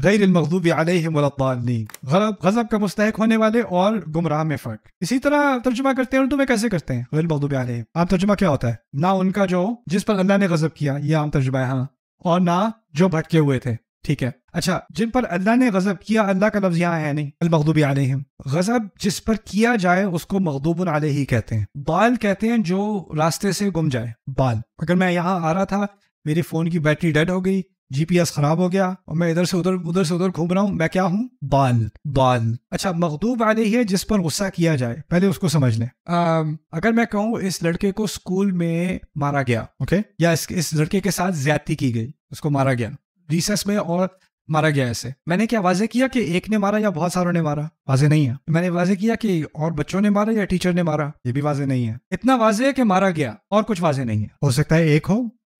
غیر المغضوب علیہم ولا الضالین، غضب کا مستحق ہونے والے اور گمراہ میں فرق۔ اسی طرح ترجمہ کرتے ہیں اردو میں کیسے کرتے ہیں غیر المغضوب علیہم؟ عام ترجمہ کیا ہوتا ہے؟ نہ ان کا جو جس پر اللہ نے غضب کیا، یہ عام ترجمہ ہے، ہاں، اور نہ جو بھٹکے ہوئے تھے، ٹھیک ہے۔ اچھا، جن پر اللہ نے غضب کیا، اللہ کا لفظ یہاں ہے نہیں، المغضوب علیہم۔ غضب جس پر کیا جائے اس کو مغضوب علیہ کہتے ہیں۔ بال کہتے ہیں جو راستے سے گم جائے، بال۔ اگر میں یہاں آ رہا تھا، میری فون کی بیٹری ڈیڈ ہو گئی، جی پی ایس خراب ہو گیا اور میں ادھر سے ادھر گھوم رہا ہوں، میں کیا ہوں؟ بال۔ اچھا، مغضوب علیہ ہے جس پر غصہ کیا جائے، پہلے اس کو سمجھ لیں۔ اگر میں کہوں اس لڑکے کو اسکول میں مارا گیا، اوکے، یا اس لڑکے کے ساتھ زیادتی کی گئی، اس کو مارا گیا ریسس میں اور مارا گیا، ایسے میں نے کیا واضح کیا کہ ایک نے مارا یا بہت ساروں نے مارا؟ واضح نہیں ہے۔ میں نے واضح کیا کہ اور بچوں نے مارا یا ٹیچر نے مارا؟ یہ بھی واضح نہیں ہے۔ اتنا واضح ہے کہ مارا گیا اور کچھ واضح نہیں ہے۔ ہو سکتا ہے ایک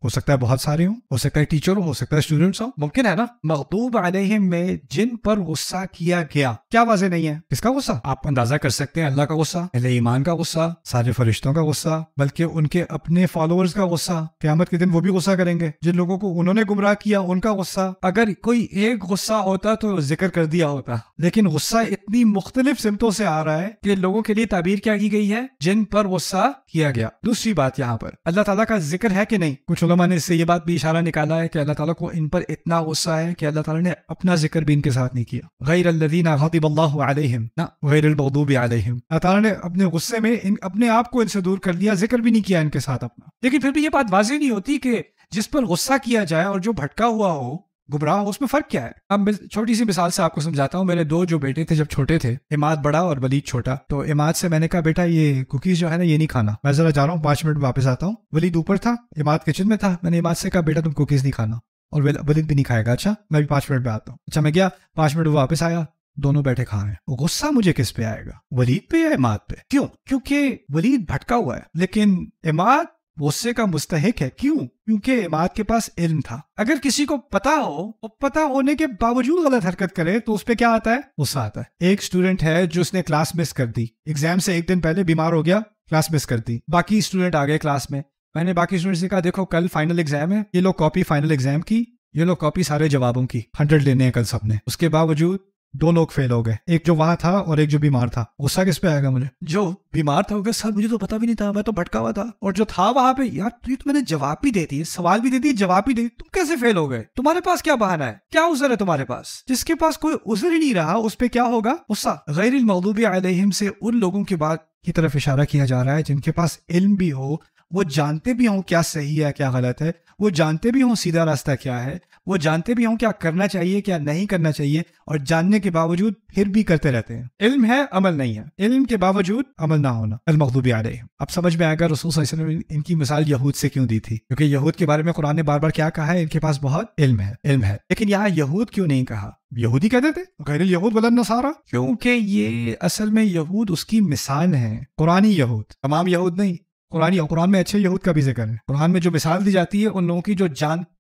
ہو سکتا ہے بہت سارے ہوں، ہو سکتا ہے ٹیچر ہو سکتا ہے اسٹوڈنٹس ہو، ممکن ہے نا۔ مغضوب علیہم میں جن پر غصہ کیا گیا، کیا واضح نہیں ہے؟ کس کا غصہ؟ آپ اندازہ کر سکتے ہیں، اللہ کا غصہ، اہل ایمان کا غصہ، سارے فرشتوں کا غصہ، بلکہ ان کے اپنے فالوورز کا غصہ، قیامت کے دن وہ بھی غصہ کریں گے جن لوگوں کو انہوں نے گمراہ کیا، ان کا غصہ۔ اگر کوئی ایک غصہ ہوتا تو ذکر کر دیا ہوتا، لیکن غصہ اتنی مختلف سمتوں سے آ رہا ہے کہ لوگوں کے لیے تعبیر کیا کی گئی ہے؟ جن پر غصہ کیا گیا۔ دوسری بات، یہاں پر اللہ تعالیٰ کا ذکر ہے کہ نہیں؟ کچھ علماء نے اس سے یہ بات بھی اشارہ نکالا ہے کہ اللہ تعالیٰ کو ان پر اتنا غصہ ہے کہ اللہ تعالیٰ نے اپنا ذکر بھی ان کے ساتھ نہیں کیا۔ غیر الذین غضب اللہ علیہم، نہ غیر المغضوب علیہم۔ اللہ تعالیٰ نے اپنے غصے میں اپنے آپ کو ان سے دور کر لیا، ذکر بھی نہیں کیا ان کے ساتھ اپنا۔ لیکن پھر بھی یہ بات واضح نہیں ہوتی کہ جس پر غصہ کیا جائے اور جو بھٹکا ہوا ہو، گمراہ ہو، اس میں فرق کیا ہے؟ اب میں چھوٹی سی مثال سے آپ کو سمجھاتا ہوں۔ میرے دو جو بیٹے تھے جب چھوٹے تھے، عماد بڑا اور ولید چھوٹا، تو عماد سے میں نے کہا بیٹا یہ کوکیز جو ہے نا یہ نہیں کھانا، میں ذرا جا رہا ہوں 5 منٹ واپس آتا ہوں۔ ولید اوپر تھا، عماد کچن میں تھا۔ میں نے عماد سے کہا بیٹا تم کوکیز نہیں کھانا، اور ولید بھی نہیں کھائے گا۔ اچھا، میں بھی 5 منٹ میں آتا ہوں۔ اچھا، میں گیا 5 منٹ واپس آیا، دونوں بیٹھے کھا رہے ہیں۔ غصہ مجھے کس پہ آئے گا؟ ولید پہ یا عماد پہ؟ کیوں؟ کیونکہ ولید بھٹکا ہوا ہے، لیکن عماد غصے کا مستحق ہے۔ کیوں؟ کیونکہ عماد کے پاس علم تھا۔ اگر کسی کو پتا ہو اور پتا ہونے کے باوجود غلط حرکت کرے تو اس پہ کیا آتا ہے؟ غصہ آتا ہے۔ ایک اسٹوڈنٹ ہے جو اس نے کلاس مس کر دی، ایگزام سے ایک دن پہلے بیمار ہو گیا، کلاس مس کر دی۔ باقی اسٹوڈنٹ آ گئے کلاس میں، میں نے باقی اسٹوڈنٹ سے کہا دیکھو کل فائنل ایگزام ہے، یہ لو کاپی فائنل ایگزام کی، یہ لو کاپی سارے جوابوں کی، 100 لینے ہیں کل سب نے۔ اس کے باوجود 2 لوگ فیل ہو گئے، ایک جو وہاں تھا اور ایک جو بیمار تھا۔ غصہ کس پہ آئے گا مجھے؟ جو بیمار تھا ہوگا سر مجھے تو پتا بھی نہیں تھا، میں تو بھٹکا ہوا تھا، اور جو تھا وہاں پہ یار تو میں نے جواب بھی دے دی، سوال بھی دے دی، جواب بھی دے دی، تم کیسے فیل ہو گئے؟ تمہارے پاس کیا بہانہ ہے؟ کیا عذر ہے تمہارے پاس؟ جس کے پاس کوئی عذر ہی نہیں رہا اس پہ کیا ہوگا؟ غصہ۔ غیر المغضوب علیہم سے ان لوگوں کی بات کی طرف اشارہ کیا جا رہا ہے جن کے پاس علم بھی ہو، وہ جانتے بھی ہوں کیا صحیح ہے کیا غلط ہے، وہ جانتے بھی ہوں سیدھا راستہ کیا ہے، وہ جانتے بھی ہوں کیا کرنا چاہیے کیا نہیں کرنا چاہیے، اور جاننے کے باوجود پھر بھی کرتے رہتے ہیں۔ علم ہے عمل نہیں ہے، علم کے باوجود عمل نہ ہونا، المغضوب علیہم۔ اب سمجھ میں آئے گا رسول صلی اللہ علیہ وسلم ان کی مثال یہود سے کیوں دی تھی، کیونکہ یہود کے بارے میں قرآن نے بار بار کیا کہا ہے؟ ان کے پاس بہت علم ہے۔ لیکن یہاں یہود کیوں نہیں کہا؟ یہودی کہتے تھے غیر الیہود ولا النصارى، کیونکہ یہ اصل میں یہود اس کی مثال ہے، قرآنی یہود، تمام یہود نہیں۔ قرآن میں اچھے یہود کا بھی ذکر ہے۔ قرآن میں جو مثال دی جاتی ہے ان لوگوں کی جو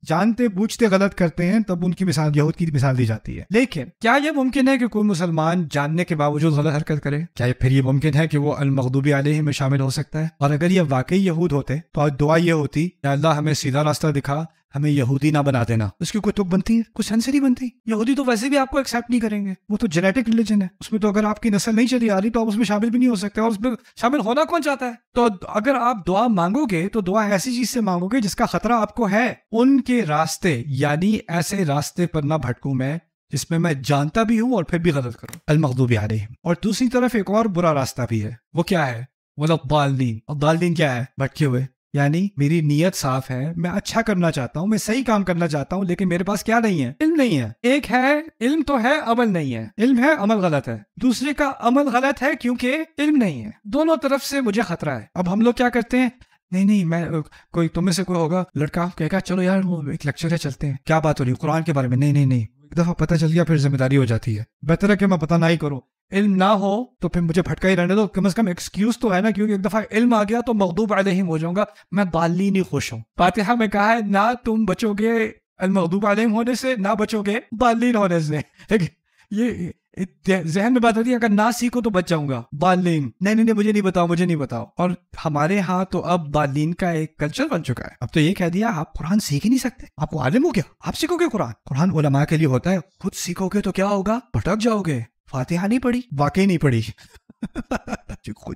جانتے بوجھتے غلط کرتے ہیں، تب ان کی مثال یہود کی مثال دی جاتی ہے۔ لیکن کیا یہ ممکن ہے کہ کوئی مسلمان جاننے کے باوجود غلط حرکت کرے؟ کیا پھر یہ ممکن ہے کہ وہ المغضوب علیہم میں شامل ہو سکتا ہے؟ اور اگر یہ واقعی یہود ہوتے تو دعا یہ ہوتی یا اللہ ہمیں سیدھا راستہ دکھا، ہمیں یہودی نہ بنا دینا۔ اس کی کوئی تک بنتی ہے؟ کوئی سینس نہیں بنتی۔ یہودی تو ویسے بھی آپ کو ایکسیپٹ نہیں کریں گے، وہ تو جینیٹک ریلیجن ہے، اس میں تو اگر آپ کی نسل نہیں چلی آ رہی تو آپ اس میں شامل بھی نہیں ہو سکتے، اور اس میں شامل ہونا کون چاہتا ہے؟ تو اگر آپ دعا مانگو گے تو دعا ایسی چیز سے مانگو گے جس کا خطرہ آپ کو ہے، ان کے راستے، یعنی ایسے راستے پر نہ بھٹکوں میں جس میں جانتا بھی ہوں اور پھر بھی غلط کروں، المغضوب علیہم۔ اور دوسری طرف ایک اور برا راستہ بھی ہے، وہ کیا ہے؟ ولا الضالین۔ الضالین کیا ہے؟ بھٹکے ہوئے، یعنی میری نیت صاف ہے، میں اچھا کرنا چاہتا ہوں، میں صحیح کام کرنا چاہتا ہوں، لیکن میرے پاس کیا نہیں ہے؟ علم نہیں ہے۔ ایک ہے علم تو ہے، عمل نہیں ہے، علم ہے عمل غلط ہے، دوسرے کا عمل غلط ہے کیونکہ علم نہیں ہے، دونوں طرف سے مجھے خطرہ ہے۔ اب ہم لوگ کیا کرتے ہیں؟ نہیں میں کوئی تم میں سے کوئی ہوگا لڑکا کہے گا چلو یار وہ ایک لیکچر ہے چلتے ہیں، کیا بات ہو رہی ہے؟ قرآن کے بارے میں۔ نہیں ایک دفعہ پتہ چل گیا پھر ذمہ داری ہو جاتی ہے، بہتر ہے کہ میں پتہ نہ ہی کروں۔ علم نہ ہو تو پھر مجھے بھٹکا ہی رہنے دو، کم از کم ایکسکیوز تو ہے نا، کیونکہ ایک دفعہ علم آ گیا تو مغضوب علیہم ہو جاؤں گا۔ میں ضالین ہی خوش ہوں۔ فاتحہ میں کہا ہے نہ تم بچو گے المغضوب علیہم ہونے سے، نہ بچو گے ضالین ہونے سے، یہ ذہن میں بات ہوتی ہے اگر نہ سیکھو تو بچ جاؤں گا. ضالین, نہیں مجھے نہیں بتاؤ. اور ہمارے ہاں تو اب ضالین کا ایک کلچر بن چکا ہے. اب تو یہ کہہ دیا آپ قرآن سیکھ ہی نہیں سکتے, آپ کو عالم ہو گیا, آپ سیکھو گے قرآن علماء کے لیے ہوتا ہے, خود سیکھو گے تو کیا ہوگا, بھٹک جاؤ گے. فاتحہ نہیں پڑھی, واقعی نہیں پڑھی.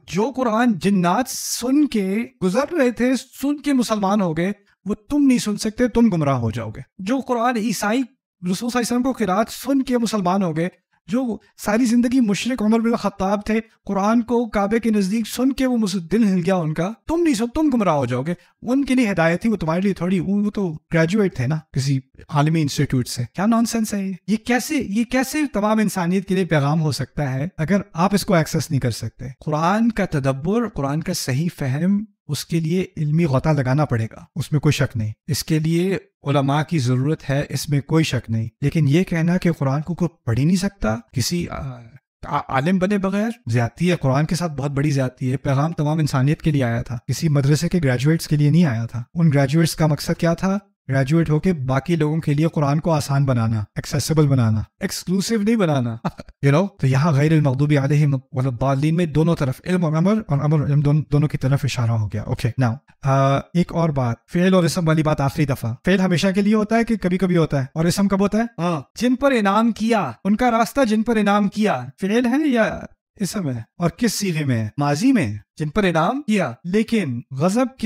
جو قرآن جنات سن کے گزر رہے تھے, سن کے مسلمان ہو گئے, وہ تم نہیں سن سکتے, تم گمراہ ہو جاؤ گے. جو قرآن عیسائی رسول صلی اللہ علیہ وسلم کو قرات سن کے مسلمان ہو گئے, جو ساری زندگی مشرک عمر بن خطاب تھے, قرآن کو کعبے کے نزدیک سن کے وہ دل ہل گیا ان کا, تم گمراہ ہو جاؤ گے. ان کے لیے ہدایت تھی, وہ تمہارے لیے تھوڑی. وہ تو گریجویٹ تھے نا کسی عالمی انسٹیٹیوٹ سے. کیا نان سینس ہے یہ کیسے تمام انسانیت کے لیے پیغام ہو سکتا ہے اگر آپ اس کو ایکسیس نہیں کر سکتے. قرآن کا تدبر, قرآن کا صحیح فہم, اس کے لیے علمی غوطہ لگانا پڑے گا, اس میں کوئی شک نہیں. اس کے لیے علماء کی ضرورت ہے, اس میں کوئی شک نہیں. لیکن یہ کہنا کہ قرآن کو کوئی پڑھ ہی نہیں سکتا کسی عالم بنے بغیر, زیادتی ہے. قرآن کے ساتھ بہت بڑی زیادتی ہے. پیغام تمام انسانیت کے لیے آیا تھا, کسی مدرسے کے گریجویٹس کے لیے نہیں آیا تھا. ان گریجویٹس کا مقصد کیا تھا, گریجویٹ ہو کے باقی لوگوں کے لیے قرآن کو آسان بنانا, ایکسیسیبل بنانا, ایکسکلوسیو نہیں بنانا. تو یہاں غیر المغضوب علیہم ولا الضالین میں دونوں طرف علم اور امر علم دونوں کی طرف اشارہ ہو گیا. اوکے ناؤ ایک اور بات, فعل اور اسم والی بات آخری دفعہ. فعل ہمیشہ کے لیے ہوتا ہے کہ کبھی کبھی ہوتا ہے, اور اسم کب ہوتا ہے, جن پر انعام کیا, ان کا راستہ جن پر انعام کیا. فعل ہے یا اسم ہے, اور کس صیغے میں ہے, ماضی میں, جن پر انعام کیا. لیکن غضب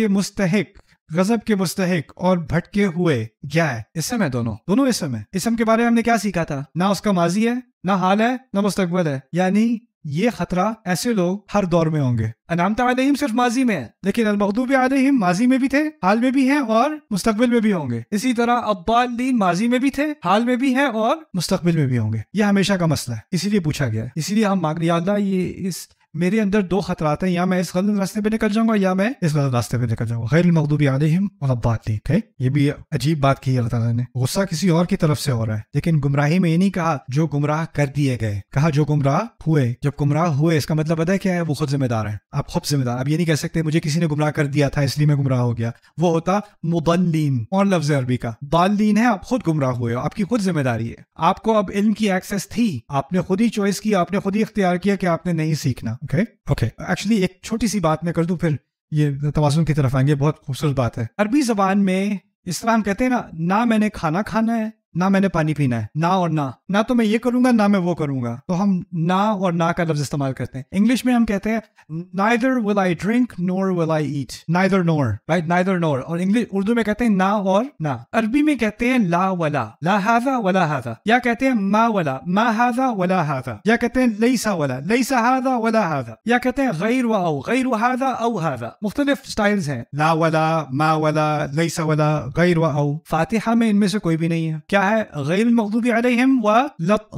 کے مستحق اور بھٹکے ہوئے کیا ہے, اسم ہے. دونوں اسم ہے. اسم کے بارے میں ہم نے کیا سیکھا تھا, نہ اس کا ماضی ہے, نہ حال ہے, نہ مستقبل ہے. یعنی یہ خطرہ ایسے لوگ ہر دور میں ہوں گے. انعمت علیہم صرف ماضی میں ہے, لیکن المغضوب علیہم ماضی میں بھی تھے, حال میں بھی ہیں, اور مستقبل میں بھی ہوں گے. اسی طرح الضالین ماضی میں بھی تھے, حال میں بھی ہیں, اور مستقبل میں بھی ہوں گے. یہ ہمیشہ کا مسئلہ ہے, اسی لیے پوچھا گیا ہے. اسی لیے ہم مانگ رہے, یا اللہ یہ میرے اندر دو خطرات ہیں, یا میں اس غلط راستے پہ نکل جاؤں گا, یا میں اس غلط راستے پہ نکل جاؤں گا. غیر المغضوب علیہم ولا الضالین. یہ بھی عجیب بات کی اللہ تعالیٰ نے. غصہ کسی اور کی طرف سے ہو رہا ہے, لیکن گمراہی میں یہ نہیں کہا جو گمراہ کر دیے گئے, کہا جو گمراہ ہوئے. جب گمراہ ہوئے اس کا مطلب پتہ ہے کیا ہے, وہ خود ذمہ دار ہیں. آپ خود ذمہ دار. اب یہ نہیں کہہ سکتے مجھے کسی نے گمراہ کر دیا تھا اس لیے میں گمراہ ہو گیا. وہ ہوتا مضلین, اور لفظ عربی کا ضالین ہے. آپ خود گمراہ ہوئے, آپ کی خود ذمہ داری ہے. آپ کو اب علم کی ایکسیس تھی, آپ نے خود ہی چوائس کی, آپ نے خود ہی اختیار کیا کہ آپ نے نہیں سیکھنا. اوکے ایکچولی ایک چھوٹی سی بات میں کر دوں, پھر یہ توازن کی طرف آئیں گے. بہت خوبصورت بات ہے. عربی زبان میں اس طرح ہم کہتے ہیں نا, نہ میں نے کھانا ہے, نہ میں نے پانی پینا ہے. نہ اور نہ تو میں یہ کروں گا, نہ میں وہ کروں گا. تو ہم نہ اور نہ کا لفظ استعمال کرتے ہیں. انگلش میں ہم کہتے ہیں neither will I drink nor will I eat. neither nor, right? neither nor. اور اردو میں کہتے ہیں نہ اور نہ. عربی میں کہتے ہیں لا ولا, لا هذا ولا هذا. یا کہتے ہیں ما ولا, ما هذا ولا هذا. یا کہتے ہیں ليس ولا, ليس هذا ولا هذا. یا کہتے ہیں غیر و او, غیر هذا او هذا. مختلف سٹائلز ہیں, لا ولا, ما ولا, ليس ولا, غیر و او. فاتحہ میں ان میں سے کوئی بھی نہیں ہے. کیا ہے, غیر المغضوب علیہم و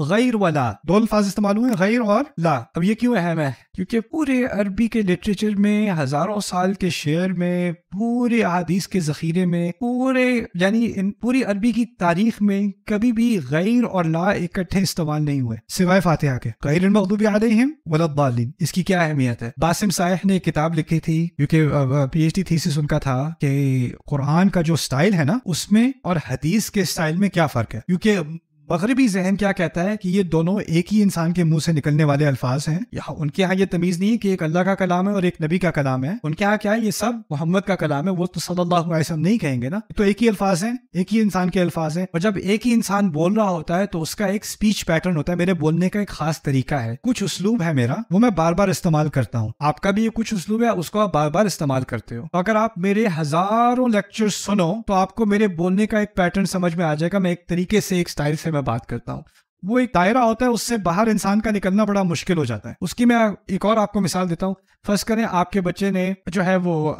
غیر ولا, دو الفاظ استعمال ہوئے, غیر اور لا. اب یہ کیوں اہم ہے, کیونکہ پورے عربی کے لٹریچر میں, ہزاروں سال کے شعر میں, پورے احادیث کے ذخیرے میں, پوری عربی کی تاریخ میں کبھی بھی غیر اور لا اکٹھے استعمال نہیں ہوئے سوائے فاتحہ کے. غیر المغضوب علیہم ولا الضالین. اس کی کیا اہمیت ہے؟ باسم سائح نے ایک کتاب لکھی تھی, کیونکہ پی ایچ ڈی تھیسس ان کا تھا کہ قرآن کا جو سٹائل ہے نا, اس میں اور حدیث کے سٹائل میں کیا فرق ہے. کیونکہ مغربی ذہن کیا کہتا ہے کہ یہ دونوں ایک ہی انسان کے منہ سے نکلنے والے الفاظ ہیں. ان کے ہاں یہ تمیز نہیں ہے کہ ایک اللہ کا کلام ہے اور ایک نبی کا کلام ہے. ان کے ہاں کیا ہے, یہ سب محمد کا کلام ہے. وہ تو صلی اللہ علیہ وسلم نہیں کہیں گے نا. تو ایک ہی الفاظ ہیں, ایک ہی انسان کے الفاظ ہیں. اور جب ایک ہی انسان بول رہا ہوتا ہے تو اس کا ایک اسپیچ پیٹرن ہوتا ہے. میرے بولنے کا ایک خاص طریقہ ہے, کچھ اسلوب ہے میرا, وہ میں بار بار استعمال کرتا ہوں. آپ کا بھی یہ کچھ اسلوب ہے, اس کو آپ بار بار استعمال کرتے ہو. اگر آپ میرے ہزاروں لیکچر سنو تو آپ کو میرے بولنے کا ایک پیٹرن سمجھ میں آ جائے گا. میں ایک طریقے سے, ایک اسٹائل سے میں بات کرتا ہوں. وہ ایک دائرہ ہوتا ہے, اس سے باہر انسان کا نکلنا بڑا مشکل ہو جاتا ہے. اس کی میں ایک اور آپ کو مثال دیتا ہوں. فرض کریں آپ کے بچے نے جو ہے وہ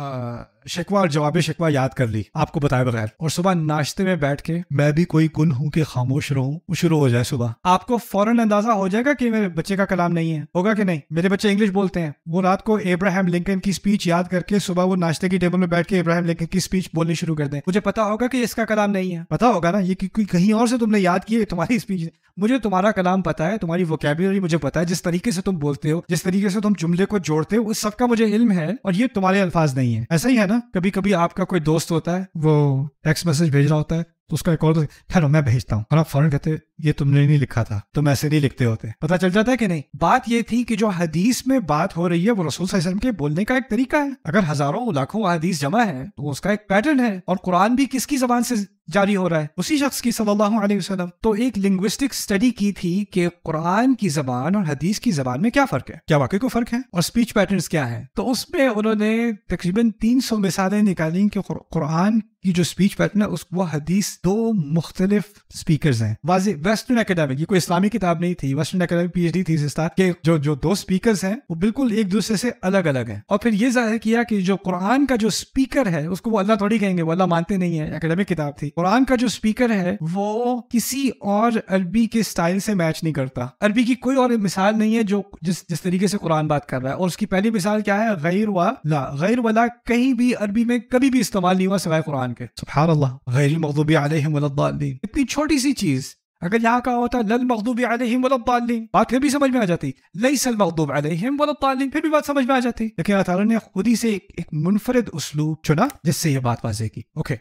شکوہ اور جواب شکوہ یاد کر لی آپ کو بتائے بغیر, اور صبح ناشتے میں بیٹھ کے میں بھی کوئی کن ہوں کہ خاموش رہوں وہ شروع ہو جائے صبح. آپ کو فوراً اندازہ ہو جائے گا کہ میرے بچے کا کلام نہیں ہے. ہوگا کہ نہیں؟ میرے بچے انگلش بولتے ہیں, وہ رات کو ابراہیم لنکن کی اسپیچ یاد کر کے صبح وہ ناشتے کی ٹیبل میں بیٹھ کے ابراہیم لنکن کی اسپیچ بولنی شروع کر دیں. مجھے پتا ہوگا کہ اس کا کلام نہیں ہے. پتا ہوگا نا, یہ کہیں اور سے تم نے یاد کی ہے تمہاری اسپیچ. مجھے تمہارا کلام پتا ہے, تمہاری ووکیبلری مجھے پتا ہے, جس طریقے سے تم بولتے ہو, جس طریقے سے تم جملے کو جوڑتے ہو, اس سب کا مجھے علم ہے, اور یہ تمہارے الفاظ نہیں ہے. ایسا ہی ہے نا, کبھی کبھی آپ کا کوئی دوست ہوتا ہے, وہ ٹیکسٹ میسج بھیج رہا ہوتا ہے, تو اس کا ایک اور ٹھہرو میں بھیجتا ہوں، اور آپ فوراً کہتے یہ تم نے نہیں لکھا تھا، تم ایسے نہیں لکھتے ہوتے. پتہ چل جاتا ہے کہ نہیں. بات یہ تھی کہ جو حدیث میں بات ہو رہی ہے وہ رسول صلی اللہ علیہ وسلم کے بولنے کا ایک طریقہ ہے. اگر ہزاروں لاکھوں حدیث جمع ہے تو اس کا ایک پیٹرن ہے، اور قرآن بھی کس کی زبان سے جاری ہو رہا ہے؟ اسی شخص کی صلی اللہ علیہ وسلم. تو ایک لنگوسٹک سٹڈی کی تھی کہ قرآن کی زبان اور حدیث کی زبان میں کیا فرق ہے، کیا واقعی کو فرق ہے، اور سپیچ پیٹرنز کیا ہیں. تو اس میں انہوں نے تقریباً 300 مثالیں نکالیں کہ قرآن کی جو سپیچ پیٹرن ہے وہ حدیث دو مختلف سپیکرز ہیں. واضح ویسٹرن اکیڈمک، یہ کوئی اسلامی کتاب نہیں تھی، western academic P H D تھی کہ جو دو سپیکرز ہیں وہ بالکل ایک دوسرے سے الگ الگ ہیں. اور پھر یہ ظاہر کیا کہ جو قرآن کا جو سپیکر ہے اس کو وہ اللہ تھوڑی کہیں گے، وہ اللہ مانتے نہیں ہیں، اکیڈمک کتاب تھی. قرآن کا جو سپیکر ہے وہ کسی اور عربی کے سٹائل سے میچ نہیں کرتا. عربی کی کوئی اور مثال نہیں ہے جو جس طریقے سے قرآن بات کر رہا ہے. اور اس کی پہلی مثال کیا ہے؟ غیر ولا. غیر ولا کہیں بھی عربی میں کبھی بھی استعمال نہیں ہوا سوائے قرآن کے. سبحان اللہ. غیر المغضوب علیہم ولا الضالین، اتنی چھوٹی سی چیز اگر یہاں کہا ہوتا لل مغضوب علیہم ولا الضالین، بات پھر بھی سمجھ میں آ جاتی. لیس المغضوب علیہم ولا الضالین، پھر بھی بات سمجھ میں آ جاتی. لیکن اللہ تعالیٰ نے خود ہی سے ایک منفرد اسلوب چنا جس سے یہ بات واضح کی. اوکے